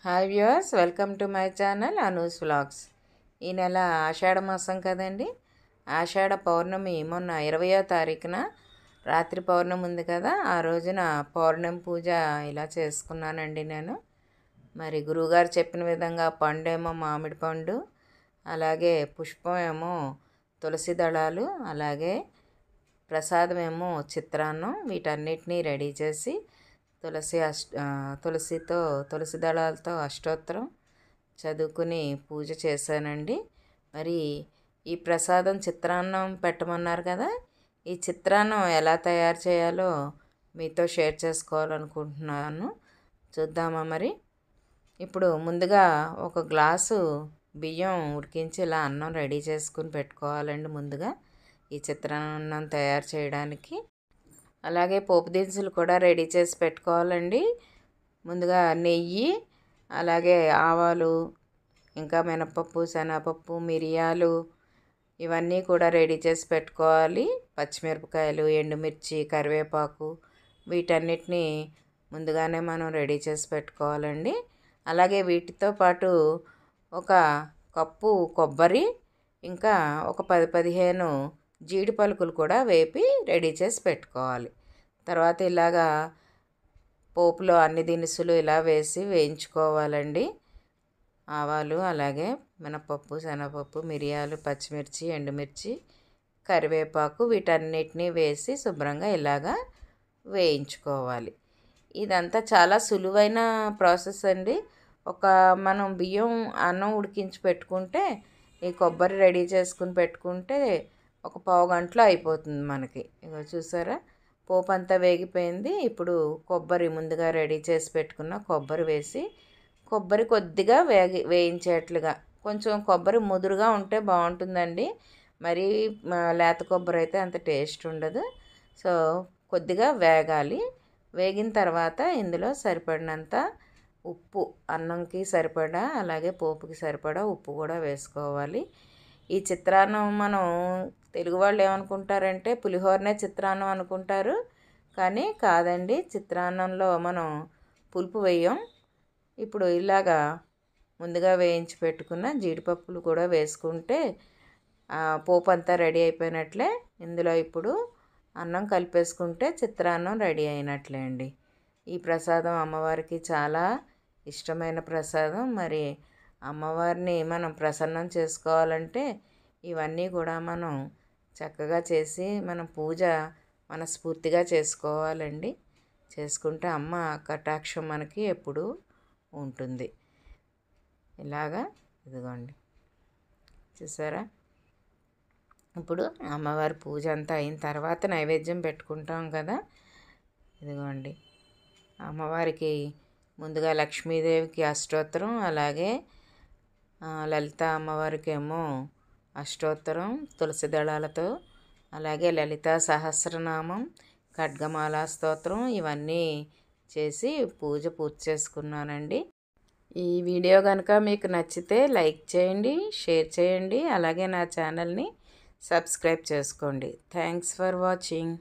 Hi viewers, welcome to my channel Anu's vlogs. ఈ నెల ఆషాఢ మాసం కదండి. ఆషాఢ పౌర్ణమి మొన్న 20వ తారీఖున రాత్రి పౌర్ణమి ఉంది కదా, ఆ రోజున పౌర్ణమి పూజ ఇలా చేసుకున్నానండి నేను. మరి గురువుగారు చెప్పిన విధంగా పండేమో మామిడి పండు, అలాగే పుష్పం ఏమో తులసి దళాలు, అలాగే ప్రసాదం ఏమో చిత్రాన్నం, వీటన్నిటినీ రెడీ చేసి తులసి దళాలతో అష్టోత్తరం చదువుకుని పూజ చేశానండి. మరి ఈ ప్రసాదం చిత్రాన్నం పెట్టమన్నారు కదా, ఈ చిత్రాన్నం ఎలా తయారు చేయాలో మీతో షేర్ చేసుకోవాలనుకుంటున్నాను. చూద్దామా మరి. ఇప్పుడు ముందుగా ఒక గ్లాసు బియ్యం ఉడికించి ఇలా అన్నం రెడీ చేసుకుని పెట్టుకోవాలండి ముందుగా ఈ చిత్రాన్నం తయారు చేయడానికి. అలాగే పోపు దినుసులు కూడా రెడీ చేసి పెట్టుకోవాలండి. ముందుగా నెయ్యి, అలాగే ఆవాలు, ఇంకా మినపప్పు, శనగపప్పు, మిరియాలు, ఇవన్నీ కూడా రెడీ చేసి పెట్టుకోవాలి. పచ్చిమిరపకాయలు, ఎండుమిర్చి, కరివేపాకు, వీటన్నిటినీ ముందుగానే మనం రెడీ చేసి పెట్టుకోవాలండి. అలాగే వీటితో పాటు ఒక కప్పు కొబ్బరి, ఇంకా ఒక 10-15 జీడి పలుకులు కూడా వేపి రెడీ చేసి పెట్టుకోవాలి. తర్వాత ఇలాగా పోపులో అన్ని దినుసులు ఇలా వేసి వేయించుకోవాలండి. ఆవాలు, అలాగే మినపప్పు, శనగపప్పు, మిరియాలు, పచ్చిమిర్చి, ఎండుమిర్చి, కరివేపాకు, వీటన్నిటినీ వేసి శుభ్రంగా ఇలాగా వేయించుకోవాలి. ఇదంతా చాలా సులువైన ప్రాసెస్ అండి. మనం బియ్యం అన్నం ఉడికించి పెట్టుకుంటే, ఈ కొబ్బరి రెడీ చేసుకుని పెట్టుకుంటే ఒక పావు గంటలో అయిపోతుంది మనకి. ఇగో చూసారా, పోపు అంతా వేగిపోయింది. ఇప్పుడు కొబ్బరి ముందుగా రెడీ చేసి పెట్టుకున్న కొబ్బరి వేసి, కొబ్బరి కొద్దిగా వేయించేట్లుగా, కొంచెం కొబ్బరి ముదురుగా ఉంటే బాగుంటుందండి. మరి లేత కొబ్బరి అయితే అంత టేస్ట్ ఉండదు. సో కొద్దిగా వేగాలి. వేగిన తర్వాత ఇందులో సరిపడినంత ఉప్పు, అన్నంకి సరిపడా, అలాగే పోపుకి సరిపడా ఉప్పు కూడా వేసుకోవాలి. ఈ చిత్రాన్నం మనం తెలుగు వాళ్ళు ఏమనుకుంటారంటే పులిహోరనే చిత్రాన్నం అనుకుంటారు, కానీ కాదండి. చిత్రాన్నంలో మనం పులుపు వేయం. ఇప్పుడు ఇలాగా ముందుగా వేయించి పెట్టుకున్న జీడిపప్పులు కూడా వేసుకుంటే పోపు అంతా రెడీ అయిపోయినట్లే. ఇందులో ఇప్పుడు అన్నం కలిపేసుకుంటే చిత్రాన్నం రెడీ అయినట్లే అండి. ఈ ప్రసాదం అమ్మవారికి చాలా ఇష్టమైన ప్రసాదం. మరి అమ్మవారిని మనం ప్రసన్నం చేసుకోవాలంటే ఇవన్నీ కూడా మనం చక్కగా చేసి మనం పూజ మనస్ఫూర్తిగా చేసుకోవాలండి. చేసుకుంటే అమ్మ కటాక్షం మనకి ఎప్పుడూ ఉంటుంది. ఇలాగా ఇదిగోండి, చూసారా. ఇప్పుడు అమ్మవారి పూజ అంతా అయిన తర్వాత నైవేద్యం పెట్టుకుంటాం కదా. ఇదిగోండి, అమ్మవారికి ముందుగా లక్ష్మీదేవికి అష్టోత్తరం, అలాగే లలిత అమ్మవారికి ఏమో అష్టోత్తరం తులసి దళాలతో, అలాగే లలిత సహస్రనామం, ఖడ్గమాల స్తోత్రం, ఇవన్నీ చేసి పూజ పూర్తి చేసుకున్నానండి. ఈ వీడియో కనుక మీకు నచ్చితే లైక్ చేయండి, షేర్ చేయండి, అలాగే నా ఛానల్ని సబ్స్క్రైబ్ చేసుకోండి. Thanks for watching.